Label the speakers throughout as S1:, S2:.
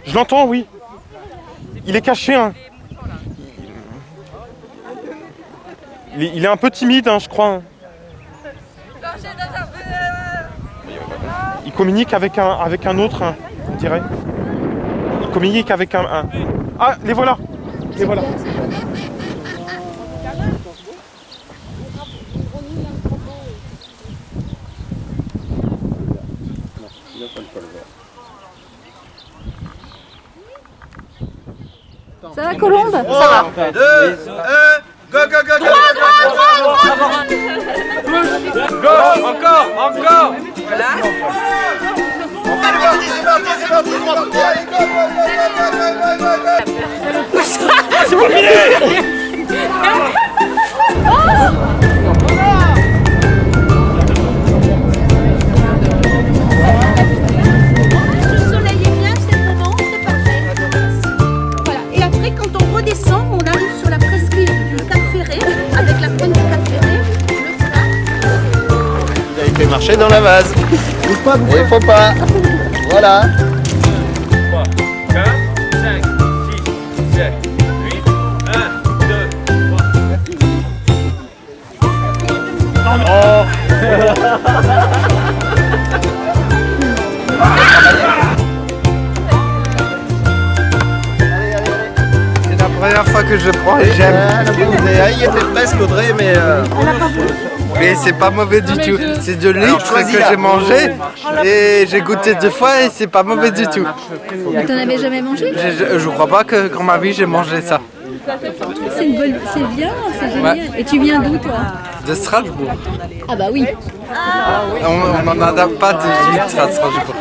S1: Je l'entends, oui. Il est caché, hein. Il est un peu timide, hein, je crois. Hein. Il communique avec un autre, hein, on dirait. Il communique avec un... Ah, les voilà. Les voilà.
S2: Ça va, Colombe? Ça va.
S3: 2, 1, go, go, go, go.
S4: Go, encore.
S3: Voilà. C'est parti.
S1: C'est pas fini.
S2: On arrive sur la presqu'île du Cap Ferret, avec la pointe du Cap Ferret, le flat.
S3: Vous avez fait marcher dans la vase. Il faut pas. Voilà.
S4: 3, 4, 5, 6, 7, 8, 1,
S3: C'est la première fois que je prends et j'aime. Il était presque Audrey, mais c'est pas mauvais du tout. C'est de l'huître que j'ai mangé et j'ai goûté 2 fois et c'est pas mauvais du tout.
S2: Mais t'en avais jamais mangé?
S3: Je crois pas que dans ma vie j'ai mangé ça.
S2: C'est bien, c'est génial. Ouais. Et tu viens d'où, toi?
S3: De Strasbourg.
S2: Ah bah oui.
S3: On n'en a pas de huîtres à Strasbourg.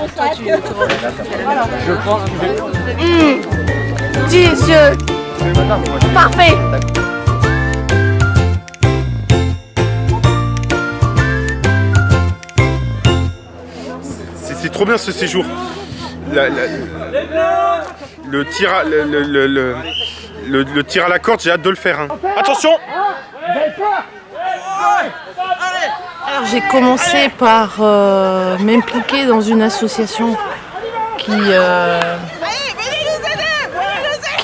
S4: je pense que...
S2: Délicieux. Parfait.
S1: C'est trop bien ce séjour. Le tir à la corde, j'ai hâte de le faire. Hein. Attention!
S5: Alors j'ai commencé par m'impliquer dans une association qui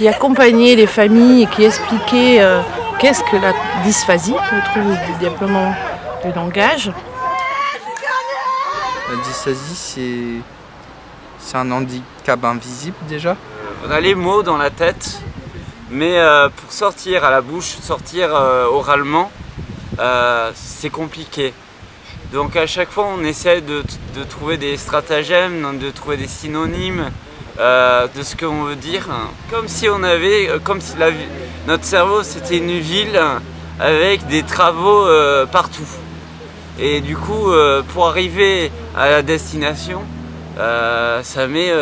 S5: accompagnait les familles et qui expliquait qu'est-ce que la dysphasie, le trouble du développement du langage.
S6: La dysphasie, c'est un handicap invisible déjà.
S7: On a les mots dans la tête, mais pour sortir à la bouche, sortir oralement, c'est compliqué. Donc à chaque fois on essaie de trouver des stratagèmes, de trouver des synonymes de ce qu'on veut dire. Comme si notre cerveau c'était une ville avec des travaux partout. Et du coup pour arriver à la destination, ça met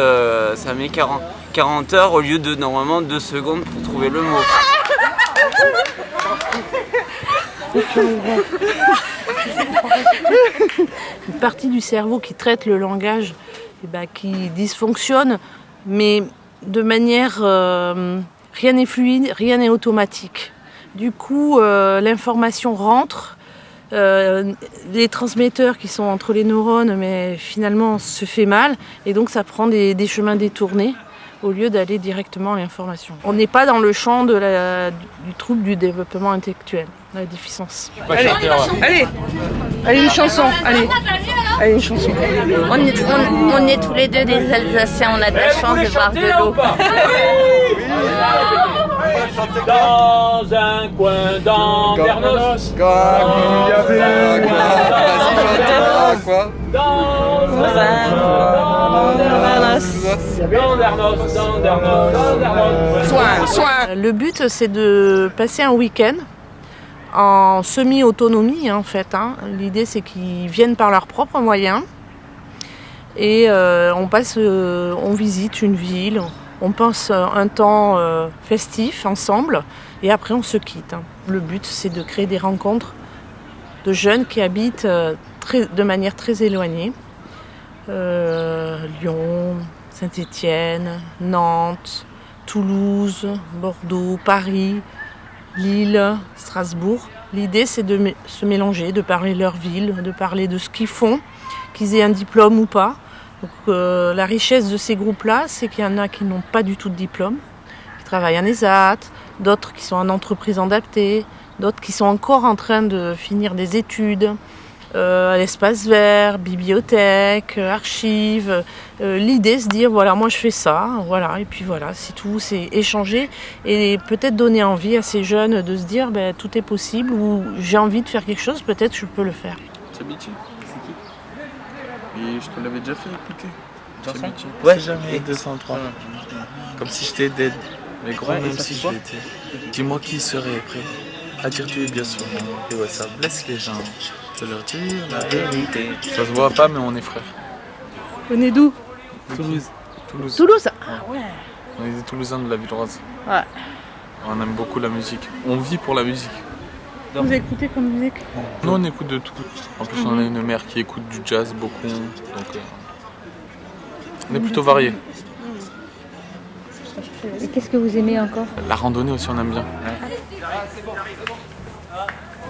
S7: 40 heures au lieu de normalement 2 secondes pour trouver le mot.
S5: Une partie du cerveau qui traite le langage, qui dysfonctionne, mais de manière... rien n'est fluide, rien n'est automatique. Du coup, l'information rentre, les transmetteurs qui sont entre les neurones, mais finalement se fait mal, et donc ça prend des chemins détournés au lieu d'aller directement à l'information. On n'est pas dans le champ du trouble du développement intellectuel, la déficience.
S8: Allez, une chanson, allez, une chanson.
S2: On est tous les deux des Alsaciens, on a de la chance de voir de l'eau.
S4: Dans un coin d'Andernos.
S5: Le but, c'est de passer un week-end en semi-autonomie, en fait. L'idée, c'est qu'ils viennent par leurs propres moyens et on visite une ville, on passe un temps festif ensemble et après on se quitte. Le but, c'est de créer des rencontres de jeunes qui habitent de manière très éloignée. Lyon, Saint-Étienne, Nantes, Toulouse, Bordeaux, Paris, Lille, Strasbourg. L'idée, c'est de se mélanger, de parler de leur ville, de parler de ce qu'ils font, qu'ils aient un diplôme ou pas, Donc, la richesse de ces groupes-là, c'est qu'il y en a qui n'ont pas du tout de diplôme, qui travaillent en ESAT, d'autres qui sont en entreprise adaptée, d'autres qui sont encore en train de finir des études, à l'espace vert, bibliothèque, archives. L'idée, c'est de dire, voilà, moi je fais ça, voilà, et puis voilà, c'est tout, c'est échanger et peut-être donner envie à ces jeunes de se dire, ben, tout est possible, ou j'ai envie de faire quelque chose, peut-être je peux le faire.
S9: Tchabichi, c'est qui? Et je te l'avais déjà fait écouter. Tchabichi.
S6: Ouais,
S9: jamais 203. Comme si je t'aidais. Mais gros, même si je l'étais. Dis-moi qui serait prêt à dire tu es bien sûr. Et ouais, ça blesse les gens. De leur dire la vérité. Ça se voit pas, mais on est frères.
S5: Vous venez d'où?
S9: Toulouse.
S5: Toulouse. Ah ouais.
S9: On est des Toulousains de la Ville-Rose.
S5: Ouais.
S9: On aime beaucoup la musique. On vit pour la musique.
S5: Vous écoutez comme musique?
S9: Nous, on écoute de tout. En plus, on a une mère qui écoute du jazz beaucoup. Donc, on est plutôt variés.
S10: Et qu'est-ce que vous aimez encore?
S9: La randonnée aussi, on aime bien.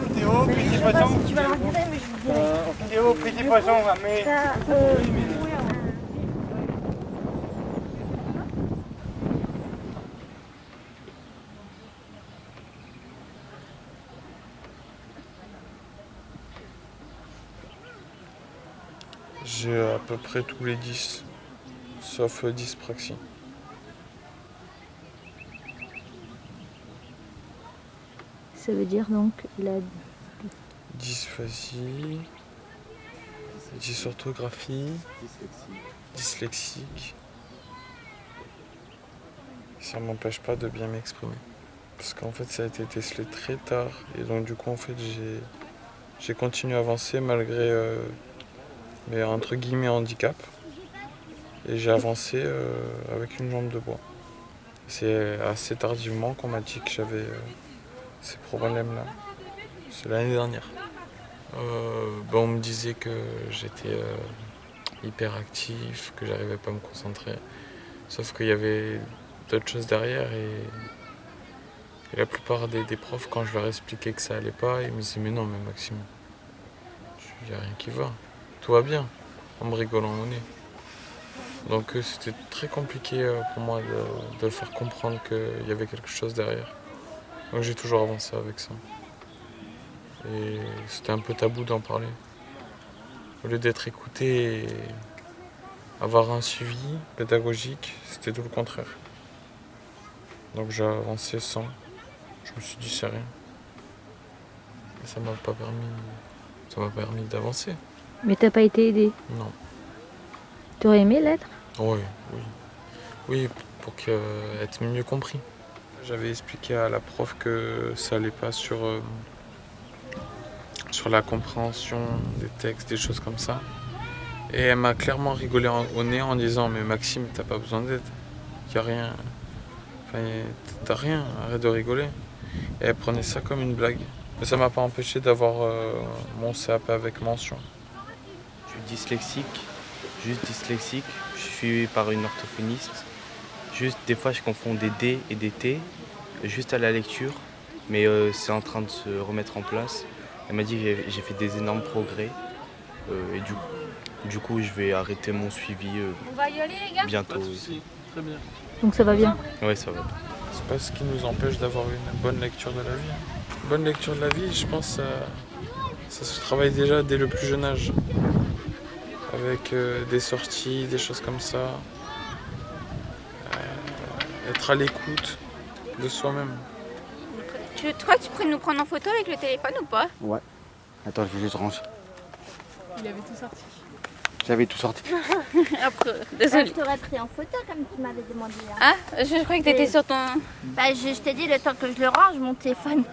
S1: Vidéo, petit poisson.
S10: Tu vas le raconter, mais je vous dirai.
S1: Vidéo, petit poisson, mais... J'ai à peu près tous les 10, sauf dyspraxie.
S10: Ça veut dire donc la...
S1: Dysphasie, dysorthographie, dyslexique. Ça m'empêche pas de bien m'exprimer. Parce qu'en fait ça a été décelé très tard et donc du coup en fait j'ai continué à avancer malgré mes entre guillemets handicap. Et j'ai avancé avec une jambe de bois. C'est assez tardivement qu'on m'a dit que j'avais ces problèmes-là. C'est l'année dernière. On me disait que j'étais hyperactif, que j'arrivais pas à me concentrer. Sauf qu'il y avait d'autres choses derrière et la plupart des profs, quand je leur expliquais que ça allait pas, ils me disaient mais non mais Maxime, il n'y a rien qui va, tout va bien, en me rigolant au nez. Donc c'était très compliqué pour moi de leur faire comprendre qu'il y avait quelque chose derrière. Donc j'ai toujours avancé avec ça. Et c'était un peu tabou d'en parler. Au lieu d'être écouté et avoir un suivi pédagogique, c'était tout le contraire. Donc j'ai avancé sans. Je me suis dit c'est rien. Et ça m'a permis d'avancer.
S10: Mais t'as pas été aidé?
S9: Non.
S10: T'aurais aimé l'être?
S9: Oui. Oui, pour être mieux compris. J'avais expliqué à la prof que ça allait pas sur la compréhension des textes, des choses comme ça. Et elle m'a clairement rigolé au nez en disant mais Maxime, t'as pas besoin d'aide. Y a rien. Enfin, t'as rien, arrête de rigoler. Et elle prenait ça comme une blague. Mais ça m'a pas empêché d'avoir mon CAP avec mention.
S11: Je suis dyslexique, juste dyslexique. Je suis suivi par une orthophoniste. Juste des fois je confonds des D et des T, juste à la lecture. Mais c'est en train de se remettre en place. Elle m'a dit que j'ai fait des énormes progrès. Et du coup je vais arrêter mon suivi bientôt.
S9: Très bien.
S10: Donc ça va bien?
S11: Ouais, ça va.
S9: C'est pas ce qui nous empêche d'avoir une bonne lecture de la vie. Une bonne lecture de la vie, je pense, ça se travaille déjà dès le plus jeune âge. Avec des sorties, des choses comme ça. Être à l'écoute de soi-même.
S12: Tu crois que tu pourrais nous prendre en photo avec le téléphone ou pas?
S13: Ouais. Attends, je vais juste ranger.
S12: Il avait tout sorti.
S13: J'avais tout sorti.
S12: Après, désolé.
S10: Je t'aurais pris en photo comme tu m'avais demandé.
S12: Ah, je croyais que t'étais sur ton...
S10: Bah, je t'ai dit le temps que je le range, mon téléphone.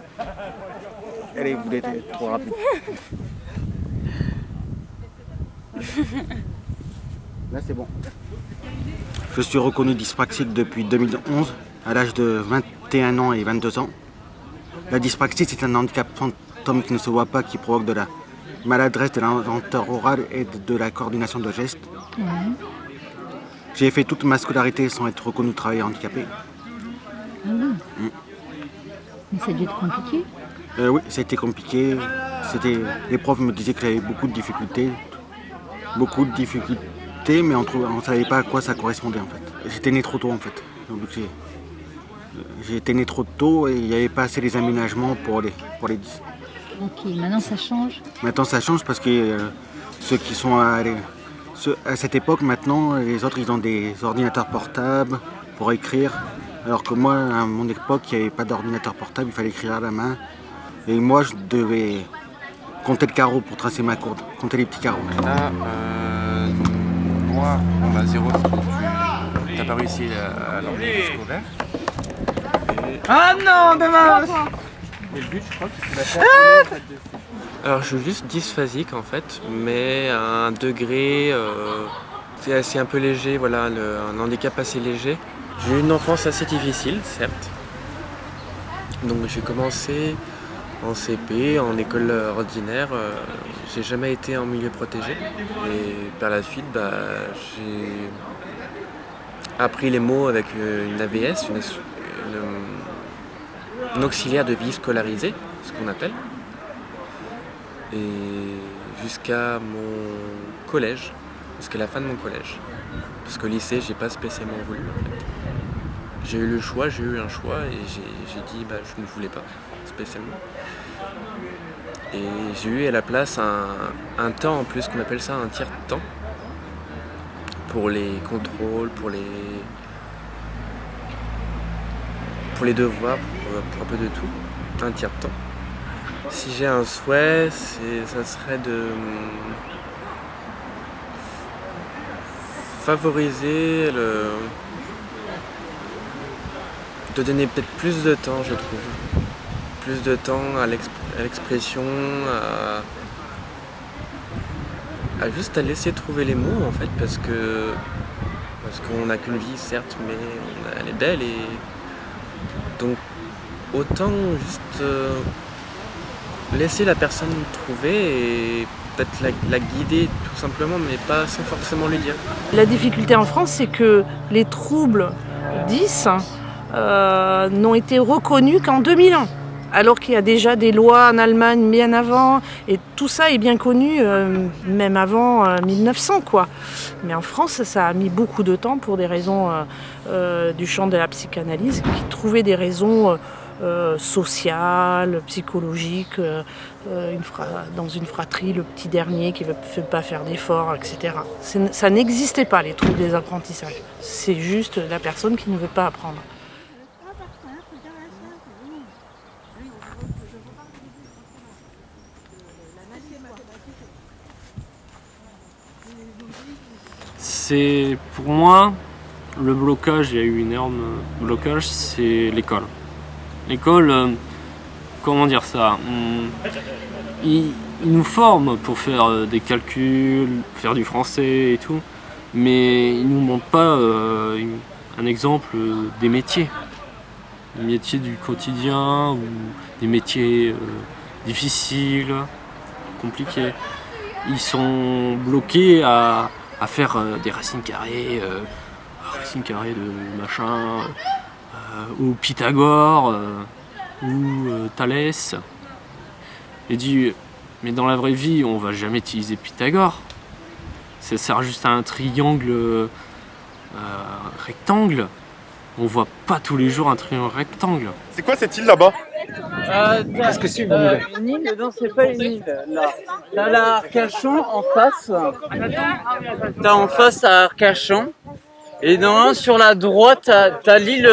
S13: Allez, vous êtes trop rapide. Là, c'est bon. Je suis reconnu dyspraxique depuis 2011, à l'âge de 21 ans et 22 ans. La dyspraxie, c'est un handicap fantôme qui ne se voit pas, qui provoque de la maladresse de l'inventeur oral et de la coordination de gestes. J'ai fait toute ma scolarité sans être reconnu travailleur handicapé.
S10: Ah bon? Mais ça a dû être compliqué?
S13: Oui, ça a été compliqué. Les profs me disaient que j'avais beaucoup de difficultés discuté, mais on ne savait pas à quoi ça correspondait en fait. J'étais né trop tôt en fait. Donc, j'ai été né trop tôt et il n'y avait pas assez les aménagements pour les 10.
S10: Ok, maintenant ça change.
S13: Maintenant ça change parce que ceux qui sont à cette époque maintenant, les autres ils ont des ordinateurs portables pour écrire. Alors que moi, à mon époque, il n'y avait pas d'ordinateur portable, il fallait écrire à la main. Et moi, je devais compter le carreau pour tracer ma courbe, compter les petits carreaux.
S14: Là, moi, on a 0 parce que tu n'as pas réussi à l'enlever scolaire.
S6: Ah non, dommage.
S14: Et le but, je crois que tu l'as fait.
S15: Alors je suis juste dysphasique en fait, mais à un degré, c'est un peu léger, voilà, un handicap assez léger. J'ai eu une enfance assez difficile, certes. Donc j'ai commencé en CP, en école ordinaire. J'ai jamais été en milieu protégé. Et par la suite, j'ai appris les mots avec une AVS, une auxiliaire de vie scolarisée, ce qu'on appelle. Et jusqu'à mon collège, jusqu'à la fin de mon collège. Parce qu'au lycée, j'ai pas spécialement voulu en fait. J'ai eu un choix et j'ai dit je ne voulais pas spécialement. Et j'ai eu à la place un temps en plus qu'on appelle ça un tiers de temps pour les contrôles, pour les devoirs, pour un peu de tout, un tiers de temps. Si j'ai un souhait, ça serait de favoriser de donner peut-être plus de temps, je trouve. Plus de temps à l'expression, à juste à laisser trouver les mots en fait, parce qu'on n'a qu'une vie certes, mais elle est belle et donc autant juste laisser la personne trouver et peut-être la guider tout simplement, mais pas sans forcément lui dire.
S5: La difficulté en France, c'est que les troubles 10 n'ont été reconnus qu'en 2001. Alors qu'il y a déjà des lois en Allemagne bien avant, et tout ça est bien connu même avant 1900 quoi. Mais en France, ça a mis beaucoup de temps pour des raisons du champ de la psychanalyse, qui trouvaient des raisons sociales, psychologiques, dans une fratrie, le petit dernier qui ne veut pas faire d'efforts, etc. Ça n'existait pas, les troubles des apprentissages. C'est juste la personne qui ne veut pas apprendre.
S16: C'est pour moi le blocage, il y a eu un énorme blocage, c'est l'école. L'école, comment dire ça, il nous forme pour faire des calculs, faire du français et tout, mais il nous montre pas un exemple des métiers du quotidien ou des métiers difficiles, compliqués. Ils sont bloqués à faire des racines carrées de machin, ou Pythagore, ou Thalès. Et dit, mais dans la vraie vie, on va jamais utiliser Pythagore. Ça sert juste à un triangle rectangle. On voit pas tous les jours un triangle rectangle.
S17: C'est quoi cette île là-bas?
S6: Qu'est-ce que c'est une île? Non, c'est pas une île. Là, t'as la Arcachon en face. T'as en face à Arcachon. Et normalement sur la droite, t'as l'île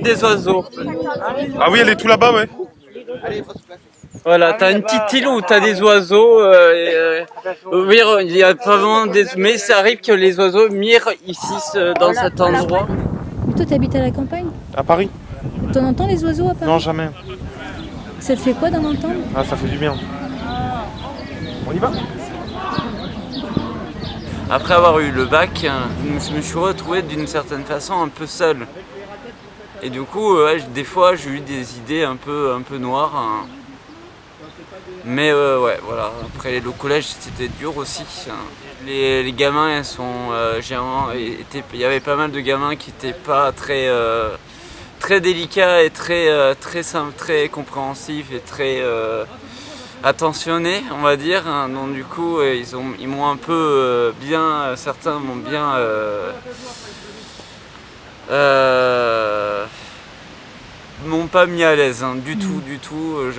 S6: des oiseaux.
S17: Ah oui, elle est tout là-bas, ouais.
S6: Voilà, t'as une petite île où t'as des oiseaux. Il y a pas vraiment mais ça arrive que les oiseaux mirent ici dans cet endroit.
S10: Mais toi, t'habites à la campagne?
S17: À Paris.
S10: T'en entends les oiseaux à Paris?
S17: Non, jamais.
S10: Ça te fait quoi d'en entendre?
S17: Ah, ça fait du bien. On y va?
S7: Après avoir eu le bac, je me suis retrouvé d'une certaine façon un peu seul. Et du coup, des fois, j'ai eu des idées un peu noires. Hein. Mais ouais, voilà. Après, le collège, c'était dur aussi. Hein. Les gamins, ils sont il y avait pas mal de gamins qui n'étaient pas très délicats et très simples, très compréhensifs et très attentionné, on va dire. Hein. Donc du coup, ils m'ont un peu certains m'ont bien m'ont pas mis à l'aise, hein, du tout.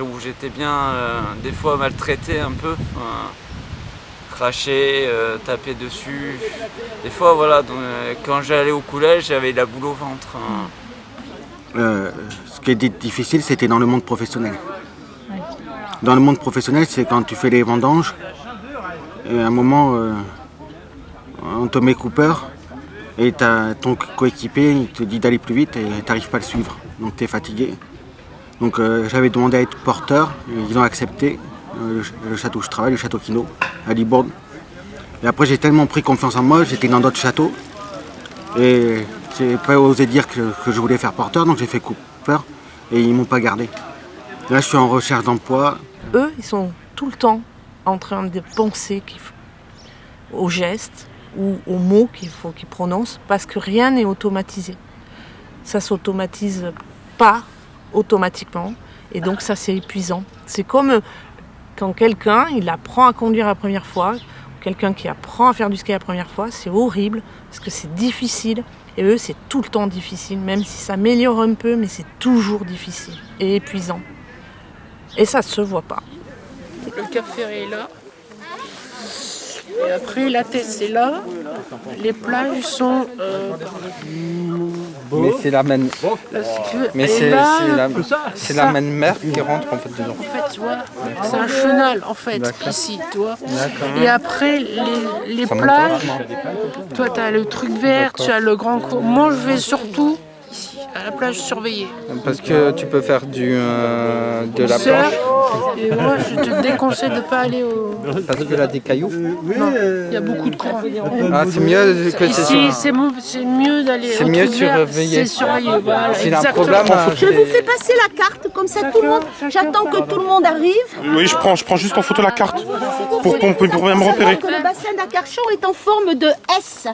S7: Où j'étais bien des fois maltraité un peu, craché, tapé dessus. Des fois, voilà. Donc, quand j'allais au collège, j'avais la boule au ventre. Hein.
S13: Ce qui était difficile, c'était dans le monde professionnel. Dans le monde professionnel, c'est quand tu fais les vendanges, et à un moment, on te met coupeur, et ton coéquipier il te dit d'aller plus vite et tu n'arrives pas à le suivre, donc tu es fatigué. Donc j'avais demandé à être porteur, et ils ont accepté, le château où je travaille, le château Quinault, à Libourne. Et après j'ai tellement pris confiance en moi, j'étais dans d'autres châteaux, et j'ai pas osé dire que je voulais faire porteur, donc j'ai fait coupeur, et ils m'ont pas gardé. Là je suis en recherche d'emploi.
S5: Eux, ils sont tout le temps en train de penser aux gestes ou aux mots qu'il faut qu'ils prononcent, parce que rien n'est automatisé. Ça s'automatise pas automatiquement, et donc ça c'est épuisant. C'est comme quand quelqu'un il apprend à conduire la première fois, quelqu'un qui apprend à faire du ski la première fois, c'est horrible, parce que c'est difficile, et eux c'est tout le temps difficile, même si ça améliore un peu, mais c'est toujours difficile et épuisant. Et ça ne se voit pas.
S8: Le Cap Ferré est là. Et après, la tête, c'est là. Les plages sont...
S3: Mais c'est la même... Mais c'est la même mer qui rentre en fait dedans.
S8: En fait, tu vois, c'est un chenal, en fait, ici, tu vois. Et après, les plages, toi, tu as le truc vert, tu as le grand cours. Moi, je vais surtout ici, à la plage surveillée.
S3: Parce que tu peux faire de la planche.
S8: Et moi, je te déconseille de ne pas aller au...
S3: Parce qu'il y a des cailloux.
S8: Non, il y a beaucoup de courants.
S3: Ah, c'est mieux que
S8: ici, c'est mieux d'aller au truc vert. C'est surveillé, voilà,
S3: s'il y a un problème,
S2: je vous fais passer la carte, comme ça tout le monde... J'attends que tout le monde arrive.
S17: Oui, je prends juste en photo la carte pour bien me repérer.
S2: Le bassin d'Arcachon est en forme de S.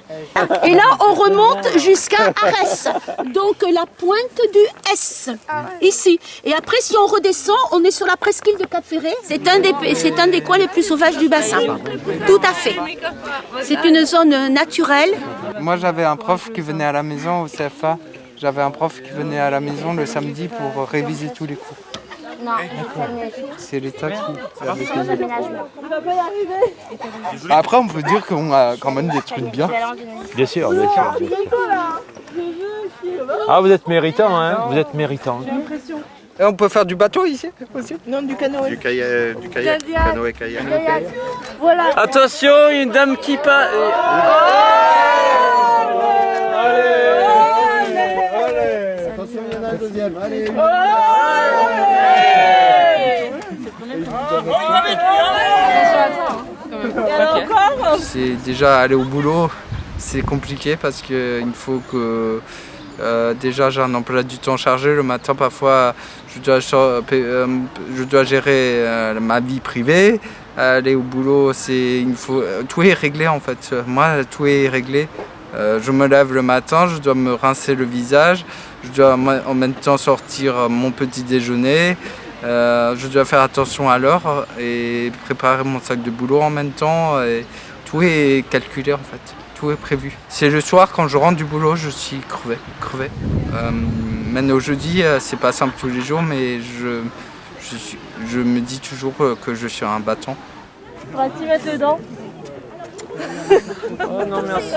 S2: Et là, on remonte jusqu'à Arès. Donc la pointe du S, ici. Et après, si on redescend, on est sur la presqu'île de Cap Ferré. C'est un des coins les plus sauvages du bassin. Tout à fait. C'est une zone naturelle.
S3: Moi, j'avais un prof qui venait à la maison au CFA. J'avais un prof qui venait à la maison le samedi pour réviser tous les cours.
S12: Non,
S3: c'est l'État qui avait payé. Après, on peut dire qu'on a quand même des trucs bien.
S4: Bien sûr, bien sûr. Ah, vous êtes méritant, hein? Vous êtes méritant.
S3: Et on peut faire du bateau ici aussi?
S8: Non, du canoë.
S3: Du kayak. Canoë kayak.
S2: Voilà.
S7: Attention, une dame qui passe.
S3: Attention, il y en a un deuxième. Allez. C'est déjà aller au boulot, c'est compliqué parce qu'il faut que déjà j'ai un emploi du temps chargé. Le matin parfois je dois gérer ma vie privée. Aller au boulot, tout est réglé en fait. Moi tout est réglé. Je me lève le matin, je dois me rincer le visage, je dois en même temps sortir mon petit déjeuner. Je dois faire attention à l'heure et préparer mon sac de boulot en même temps. Et tout est calculé en fait, tout est prévu. C'est le soir quand je rentre du boulot, je suis crevé. Maintenant au jeudi, c'est pas simple tous les jours, mais je me dis toujours que je suis un battant.
S8: Vas-y, mettre dedans.
S4: Oh non, merci.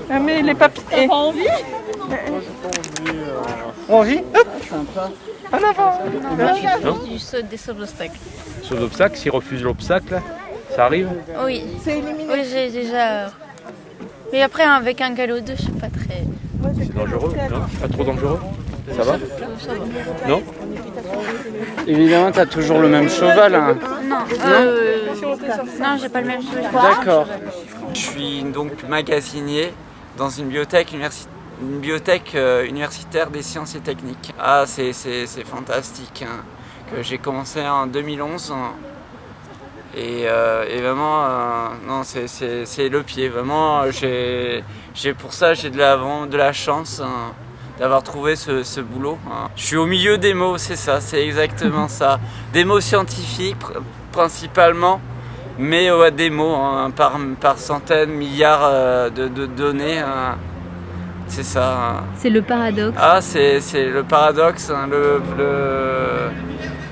S8: Ah, mais les papiers. T'as pas envie?
S3: Envie?
S8: En avant.
S12: Du saut des sauts d'obstacles.
S4: Saut d'obstacle, s'il refuse l'obstacle, ça arrive?
S12: Oui.
S8: C'est éliminé.
S12: Oui, j'ai déjà... Mais après, avec un galop 2, je suis pas très...
S4: C'est dangereux, non? Pas trop dangereux? Ça va?
S12: Ça va.
S4: Non?
S6: Évidemment, tu as toujours le même cheval. Hein.
S12: Non, non, j'ai pas le même cheval.
S6: D'accord.
S7: Je suis donc magasinier dans une bibliothèque universitaire des sciences et techniques. Ah, c'est fantastique. Hein, que j'ai commencé en 2011. Et vraiment, non, c'est le pied. Vraiment, pour ça, j'ai de la chance. Hein, d'avoir trouvé ce boulot. Hein. Je suis au milieu des mots, c'est ça, c'est exactement ça. Des mots scientifiques principalement, mais des mots hein, par centaines, milliards de données. Hein. C'est ça. Hein.
S10: C'est le paradoxe.
S7: Ah, c'est le paradoxe, hein,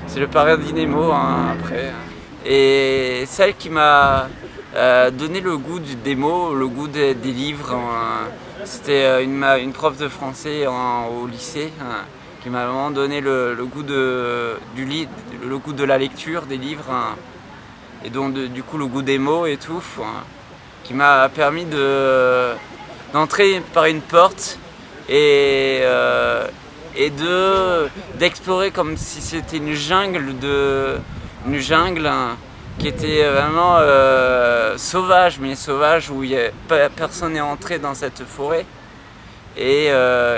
S7: c'est le paradis des mots hein, après. Et celle qui m'a donné le goût des mots, le goût des livres, hein, c'était une prof de français au lycée hein, qui m'a vraiment donné le goût le goût de la lecture, des livres, hein, et donc du coup le goût des mots et tout, hein, qui m'a permis d'entrer par une porte et d'explorer comme si c'était une jungle hein, qui était vraiment sauvage, mais sauvage où personne n'est entré dans cette forêt. Et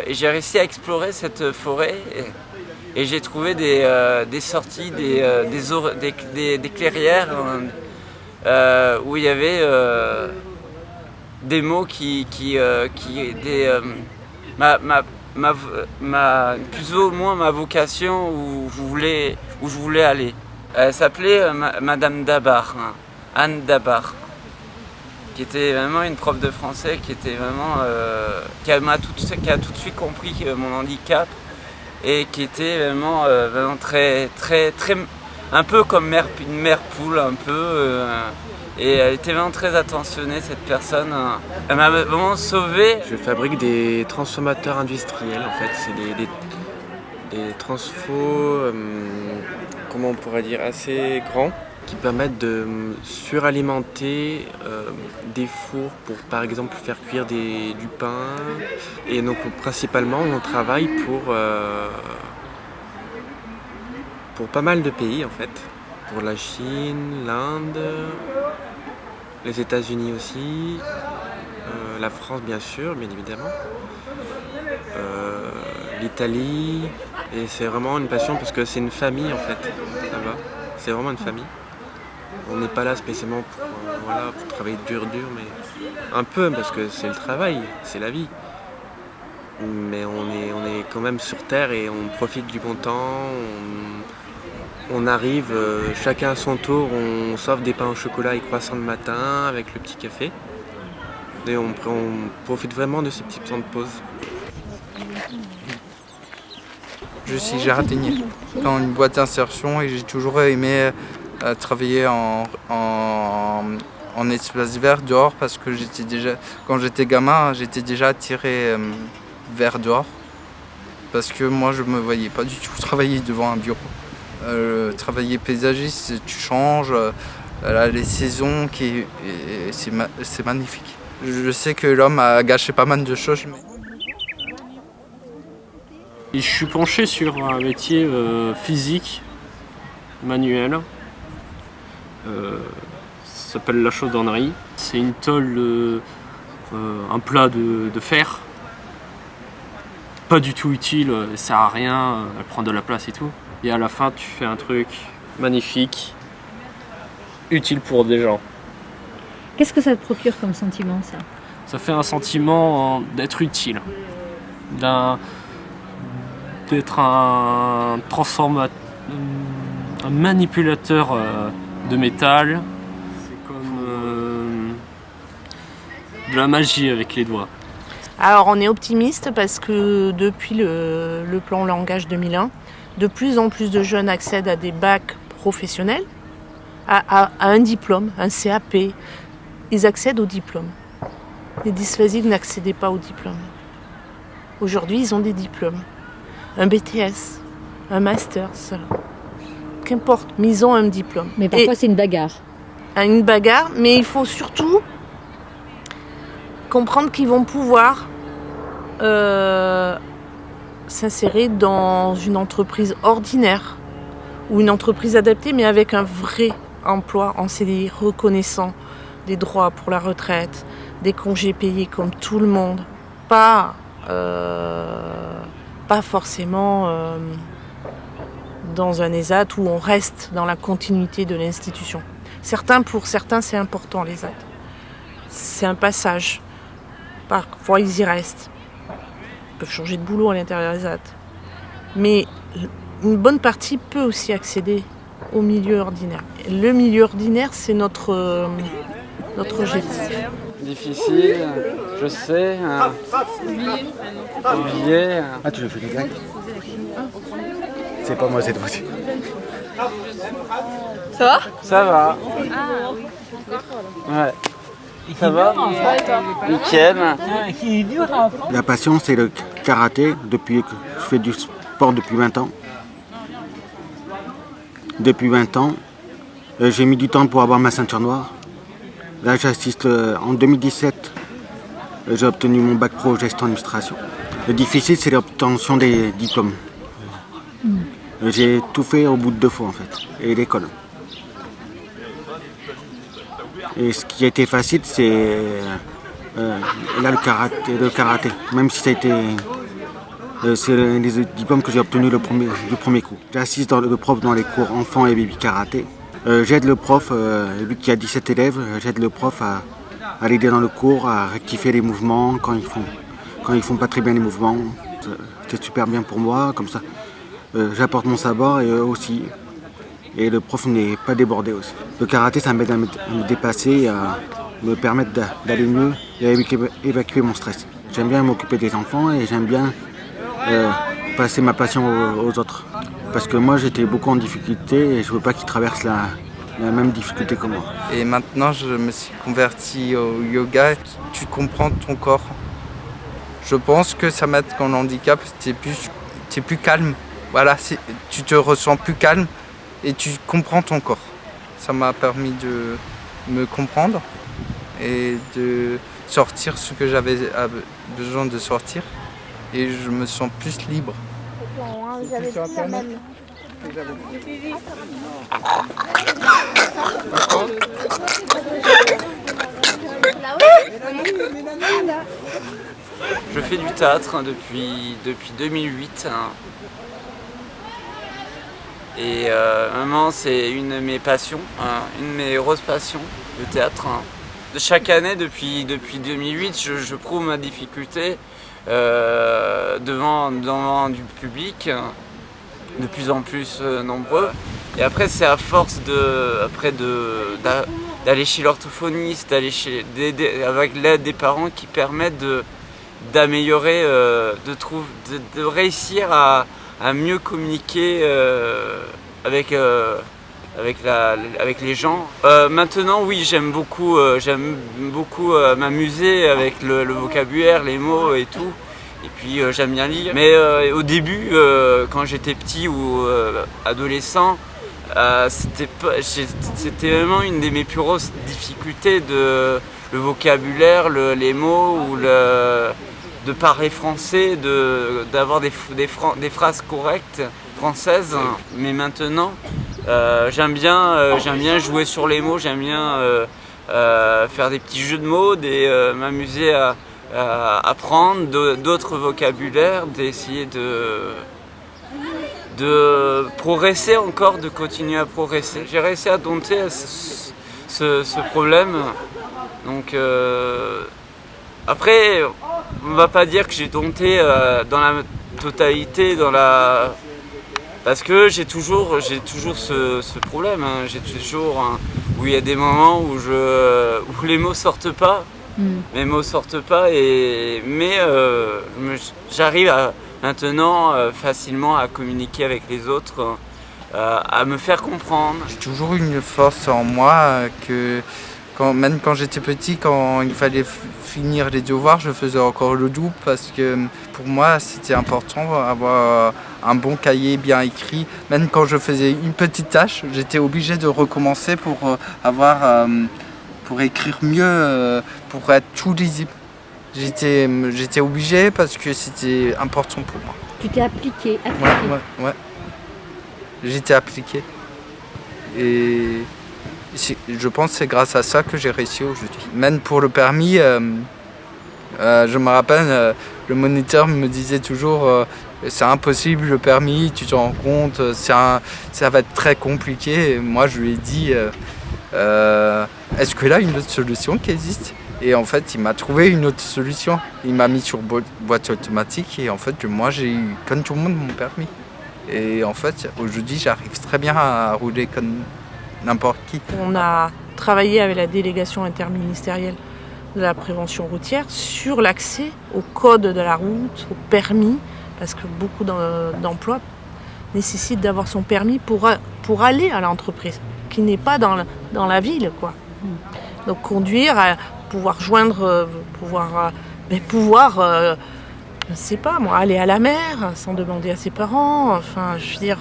S7: j'ai réussi à explorer cette forêt et j'ai trouvé des sorties, des clairières où il y avait des mots plus ou moins ma vocation où je voulais aller. Elle s'appelait Madame Dabar, hein, Anne Dabar, qui était vraiment une prof de français, qui était vraiment qui a tout de suite compris mon handicap et qui était vraiment très un peu comme une mère poule un peu. Et elle était vraiment très attentionnée, cette personne. Elle m'a vraiment sauvé.
S15: Je fabrique des transformateurs industriels, en fait. C'est des transfos, comment on pourrait dire, assez grands, qui permettent de suralimenter des fours pour, par exemple, faire cuire du pain. Et donc, principalement, on travaille pour pas mal de pays, en fait. Pour la Chine, l'Inde, les États-Unis aussi, la France bien sûr, bien évidemment, l'Italie, et c'est vraiment une passion parce que c'est une famille en fait, là-bas, c'est vraiment une famille. On n'est pas là spécialement pour travailler dur, mais un peu parce que c'est le travail, c'est la vie. Mais on est quand même sur Terre et on profite du bon temps. On arrive, chacun à son tour, on s'offre des pains au chocolat et croissants le matin avec le petit café. Et on profite vraiment de ces petits temps de pause.
S3: Je suis jardinier dans une boîte d'insertion et j'ai toujours aimé travailler en espace vert dehors parce que quand j'étais gamin, j'étais déjà attiré vers dehors. Parce que moi, je me voyais pas du tout travailler devant un bureau. Travailler paysagiste, tu changes, les saisons, c'est magnifique. Je sais que l'homme a gâché pas mal de choses.
S16: Et je suis penché sur un métier physique, manuel. Ça s'appelle la chaudronnerie. C'est une tôle, un plat de fer. Pas du tout utile, elle sert à rien, elle prend de la place et tout. Et à la fin, tu fais un truc magnifique, utile pour des gens.
S10: Qu'est-ce que ça te procure comme sentiment, ça?
S16: Ça fait un sentiment d'être utile, d'être un manipulateur de métal. C'est comme de la magie avec les doigts.
S5: Alors on est optimiste parce que depuis le plan langage 2001, de plus en plus de jeunes accèdent à des bacs professionnels, à un diplôme, un CAP. Ils accèdent au diplôme. Les dysphasiques n'accédaient pas au diplôme. Aujourd'hui, ils ont des diplômes. Un BTS, un master, ça. Qu'importe, mais ils ont un diplôme.
S10: Mais parfois, c'est une bagarre.
S5: Une bagarre, mais il faut surtout comprendre qu'ils vont pouvoir s'insérer dans une entreprise ordinaire ou une entreprise adaptée, mais avec un vrai emploi en CDI reconnaissant des droits pour la retraite, des congés payés comme tout le monde, pas forcément dans un ESAT où on reste dans la continuité de l'institution. Pour certains, c'est important, les ESAT. C'est un passage. Parfois, ils y restent. peuvent changer de boulot à l'intérieur des ZAD. Mais une bonne partie peut aussi accéder au milieu ordinaire. Le milieu ordinaire, c'est notre objectif.
S6: Difficile, je sais. Oublié.
S13: Ah, tu le fais les gars. C'est pas moi cette fois-ci.
S12: Ça va?
S6: Ça va. Ouais. Ça va? Nickel.
S13: La passion, c'est le karaté. Depuis que je fais du sport depuis 20 ans. Depuis 20 ans, j'ai mis du temps pour avoir ma ceinture noire. Là, j'assiste en 2017. J'ai obtenu mon bac pro gestion administration. Le difficile, c'est l'obtention des diplômes. J'ai tout fait au bout de 2 fois en fait, et l'école. Et ce qui a été facile, c'est là le karaté. Même si ça a été, c'est les diplômes que j'ai obtenus du premier coup. J'assiste le prof dans les cours enfants et baby karaté. J'aide le prof, lui qui a 17 élèves, j'aide le prof à l'aider dans le cours, à rectifier les mouvements quand ils font pas très bien les mouvements. C'est super bien pour moi, comme ça. J'apporte mon savoir et eux aussi. Et le prof n'est pas débordé aussi. Le karaté, ça m'aide à me dépasser, à me permettre d'aller mieux et à évacuer mon stress. J'aime bien m'occuper des enfants et j'aime bien passer ma passion aux autres. Parce que moi, j'étais beaucoup en difficulté et je veux pas qu'ils traversent la même difficulté que moi.
S3: Et maintenant, je me suis converti au yoga. Tu comprends ton corps. Je pense que ça m'aide quand le handicap, t'es plus calme. Voilà, tu te ressens plus calme et tu comprends ton corps. Ça m'a permis de me comprendre et de sortir ce que j'avais besoin de sortir. Et je me sens plus libre.
S12: J'avais plus la même.
S7: Je fais du théâtre depuis 2008. Et vraiment, c'est une de mes passions, une de mes grosses passions, le théâtre. Chaque année, depuis 2008, je prouve ma difficulté devant du public, de plus en plus nombreux. Et après, c'est à force d'aller chez l'orthophoniste, avec l'aide des parents qui permettent d'améliorer, de réussir à mieux communiquer avec les gens. Maintenant, oui, j'aime beaucoup m'amuser avec le vocabulaire, les mots et tout. Et puis j'aime bien lire. Mais au début, quand j'étais petit ou adolescent, c'était vraiment une de mes plus grosses difficultés, le vocabulaire, les mots ou de parler français, d'avoir des phrases correctes françaises. Mais maintenant, j'aime bien jouer sur les mots, j'aime bien faire des petits jeux de mots, m'amuser à apprendre d'autres vocabulaires, d'essayer de progresser encore, de continuer à progresser. J'ai réussi à dompter ce problème. Donc après, on ne va pas dire que j'ai dompté dans la totalité, parce que j'ai toujours ce problème. J'ai toujours où il y a des moments où les mots sortent pas. Mes mots sortent pas, mais j'arrive maintenant facilement à communiquer avec les autres, à me faire comprendre.
S3: J'ai toujours une force en moi que même quand j'étais petit, quand il fallait finir les devoirs, je faisais encore le double parce que pour moi c'était important d'avoir un bon cahier bien écrit. Même quand je faisais une petite tâche, j'étais obligé de recommencer pour écrire mieux, pour être tout lisible. J'étais obligé parce que c'était important pour moi.
S10: Tu t'es appliqué.
S3: Ouais. J'étais appliqué. Et je pense que c'est grâce à ça que j'ai réussi aujourd'hui. Même pour le permis, je me rappelle, le moniteur me disait toujours c'est impossible le permis, tu te rends compte, ça va être très compliqué. Et moi je lui ai dit est-ce que là il y a une autre solution qui existe? Et en fait, il m'a trouvé une autre solution. Il m'a mis sur boîte automatique et en fait, moi, j'ai eu, comme tout le monde, mon permis. Et en fait, aujourd'hui, j'arrive très bien à rouler comme n'importe qui.
S5: On a travaillé avec la délégation interministérielle de la prévention routière sur l'accès au code de la route, au permis, parce que beaucoup d'emplois nécessitent d'avoir son permis pour aller à l'entreprise, qui n'est pas dans la ville, quoi. Donc conduire, pouvoir joindre, je ne sais pas moi, aller à la mer sans demander à ses parents, enfin je veux dire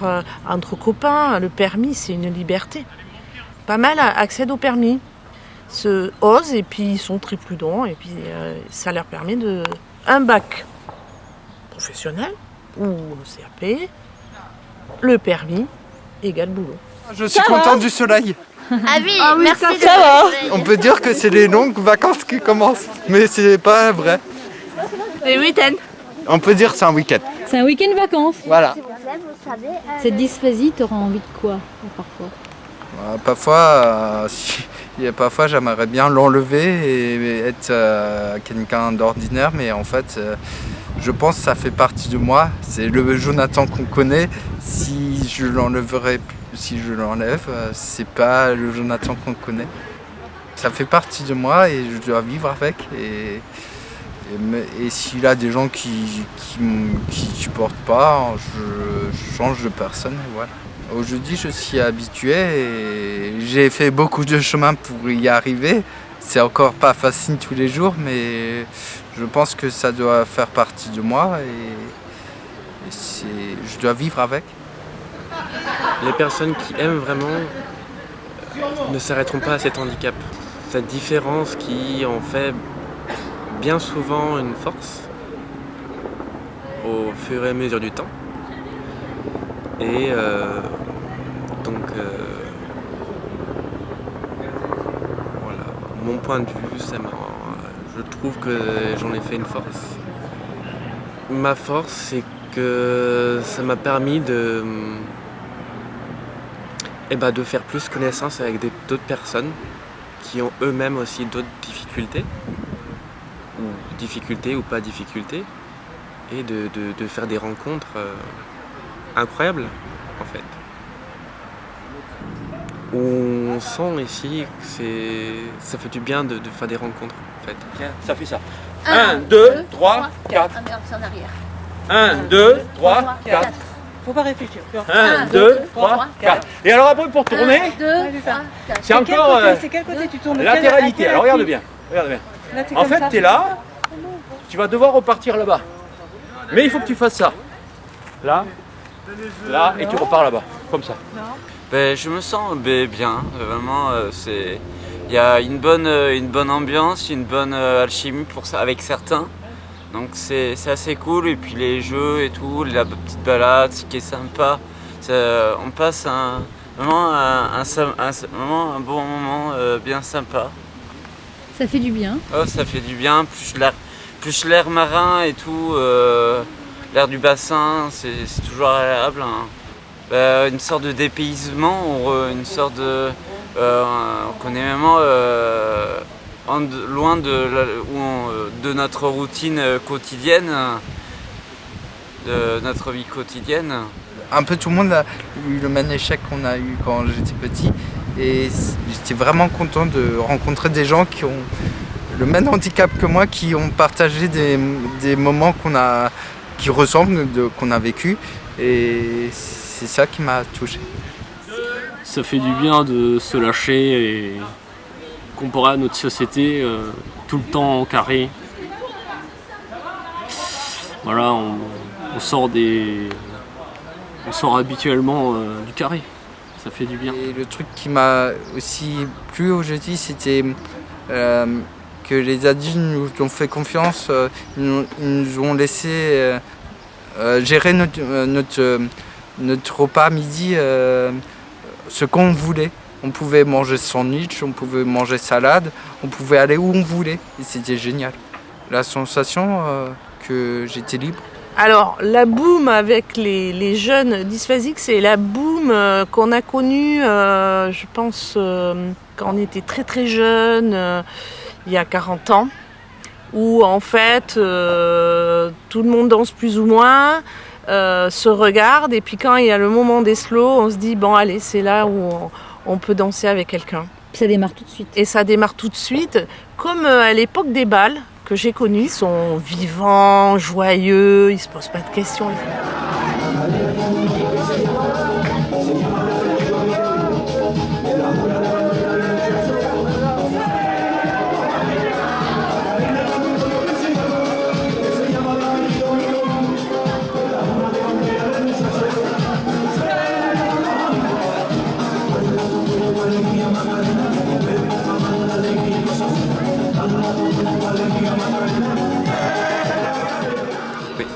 S5: entre copains, le permis c'est une liberté. Pas mal accèdent au permis, se osent et puis ils sont très prudents et puis ça leur permet un bac professionnel ou le CAP, le permis égale boulot.
S3: Je suis content du soleil.
S12: Ah oui, merci de
S3: ça va. On peut dire que c'est les longues vacances qui commencent, mais c'est pas vrai.
S10: Les week-ends.
S3: On peut dire que c'est un week-end.
S10: C'est un week-end vacances.
S3: Voilà.
S10: Cette dysphasie, t'auras envie de quoi parfois
S3: Parfois j'aimerais bien l'enlever et être quelqu'un d'ordinaire, mais en fait je pense que ça fait partie de moi. C'est le Jonathan qu'on connaît. Si je l'enlève, c'est pas le Jonathan qu'on connaît. Ça fait partie de moi et je dois vivre avec. Et s'il y a des gens qui supportent pas, je change de personne et voilà. Aujourd'hui, je suis habitué et j'ai fait beaucoup de chemin pour y arriver. C'est encore pas facile tous les jours, mais je pense que ça doit faire partie de moi et je dois vivre avec.
S15: Les personnes qui aiment vraiment ne s'arrêteront pas à cet handicap. Cette différence qui en fait bien souvent une force au fur et à mesure du temps. Et voilà, mon point de vue, je trouve que j'en ai fait une force. Ma force, c'est que ça m'a permis de faire plus connaissance avec d'autres personnes qui ont eux-mêmes aussi d'autres difficultés ou pas difficultés, et de faire des rencontres incroyables en fait. On sent ici que ça fait du bien de faire des rencontres en fait.
S4: Tiens, ça fait ça. 1, 2, 3, 4.
S2: Ah merde, c'est en arrière.
S4: 1, 2, 3, 4.
S8: Faut pas réfléchir.
S4: 1, 2, 3, 4. Et alors après pour tourner,
S2: 1, 2, 3, 4.
S4: c'est encore
S8: C'est quel côté tu tournes?
S4: latéralité. Alors regarde bien. Regarde bien.
S8: Là,
S4: En fait, tu es là, tu vas devoir repartir là-bas. Mais il faut que tu fasses ça. Là, et tu repars là-bas, comme ça.
S7: Je me sens bien, vraiment. Il y a une bonne ambiance, une bonne alchimie pour ça avec certains. Donc c'est assez cool. Et puis les jeux et tout, la petite balade, ce qui est sympa. On passe vraiment un bon moment bien sympa.
S10: Ça fait du bien.
S7: Oh, ça fait du bien, plus l'air marin et tout, l'air du bassin, c'est toujours agréable. Hein. Une sorte de dépaysement, une sorte de... on connaît vraiment loin de notre routine quotidienne, de notre vie quotidienne.
S3: Un peu tout le monde a eu le même échec qu'on a eu quand j'étais petit. Et j'étais vraiment content de rencontrer des gens qui ont le même handicap que moi, qui ont partagé des moments qui ressemblent qu'on a vécu. Et c'est ça qui m'a touché.
S16: Ça fait du bien de se lâcher et comparé à notre société, tout le temps en carré. Voilà, on sort habituellement du carré. Ça fait du bien.
S3: Et le truc qui m'a aussi plu aujourd'hui, c'était que les adultes nous ont fait confiance, ils nous ont laissé gérer notre repas à midi ce qu'on voulait. On pouvait manger sandwich, on pouvait manger salade, on pouvait aller où on voulait. Et c'était génial. La sensation que j'étais libre.
S5: Alors, la boum avec les jeunes dysphasiques, c'est la boum qu'on a connue, je pense, quand on était très très jeune. il y a 40 ans, où en fait tout le monde danse plus ou moins, se regarde, et puis quand il y a le moment des slows, on se dit bon allez, c'est là où on peut danser avec quelqu'un.
S10: Ça démarre tout de suite.
S5: Et ça démarre tout de suite, comme à l'époque des bals que j'ai connus, ils sont vivants, joyeux, ils se posent pas de questions.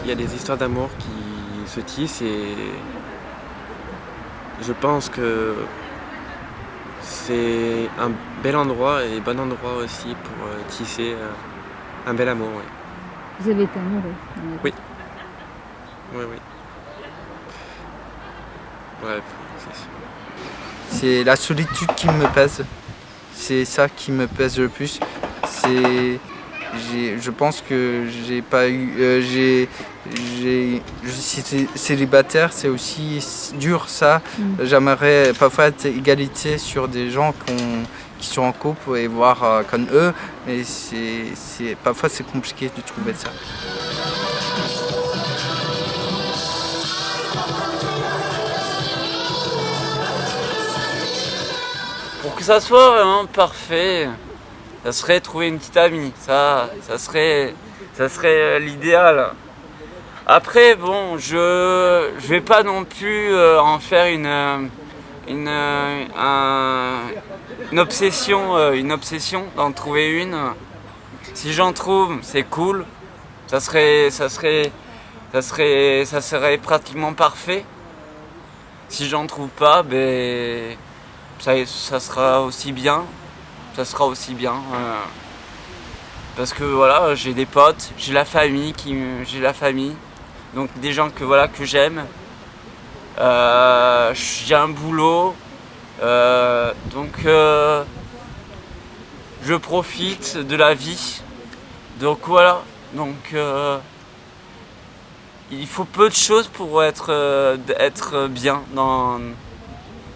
S15: Il y a des histoires d'amour qui se tissent et je pense que c'est un bel endroit et bon endroit aussi pour tisser un bel amour. Oui.
S10: Vous avez été amoureux?
S15: Oui. Oui, oui. Bref, c'est sûr.
S3: C'est la solitude qui me pèse. C'est ça qui me pèse le plus. Je pense que j'ai pas eu. Je suis célibataire, c'est aussi dur ça. J'aimerais parfois être égalité sur des gens qui sont en couple et voir comme eux, mais parfois c'est compliqué de trouver ça.
S7: Pour que ça soit vraiment parfait, ça serait trouver une petite amie, ça serait l'idéal. Après, bon, je vais pas non plus en faire une obsession d'en trouver une. Si j'en trouve, c'est cool, ça serait pratiquement parfait. Si j'en trouve pas, ben ça sera aussi bien. Parce que voilà, j'ai des potes, j'ai la famille, donc des gens que j'aime. J'ai un boulot, donc je profite de la vie. Donc voilà, il faut peu de choses pour être bien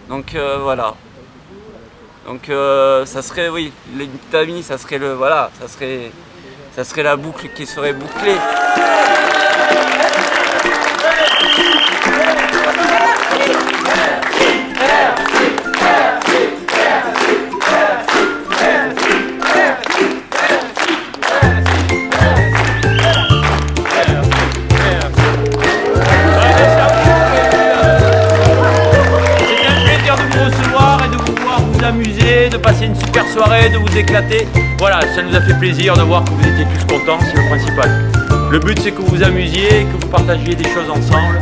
S7: donc voilà. Donc ça serait, oui, les petites amies, ça serait la boucle qui serait bouclée.
S4: De passer une super soirée, de vous éclater. Voilà, ça nous a fait plaisir de voir que vous étiez tous contents, c'est le principal. Le but c'est que vous vous amusiez, que vous partagiez des choses ensemble,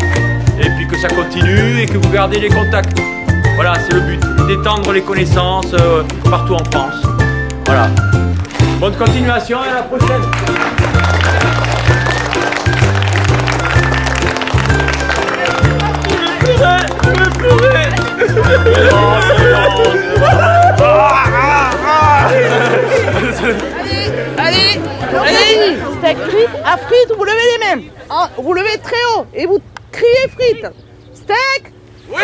S4: et puis que ça continue et que vous gardez les contacts. Voilà, c'est le but, d'étendre les connaissances partout en France. Voilà. Bonne continuation et à la prochaine. Je veux pleurer.
S5: Allez, steak frites, à frites, vous levez les mains. Vous levez très haut et vous criez frites. Steak. Oui.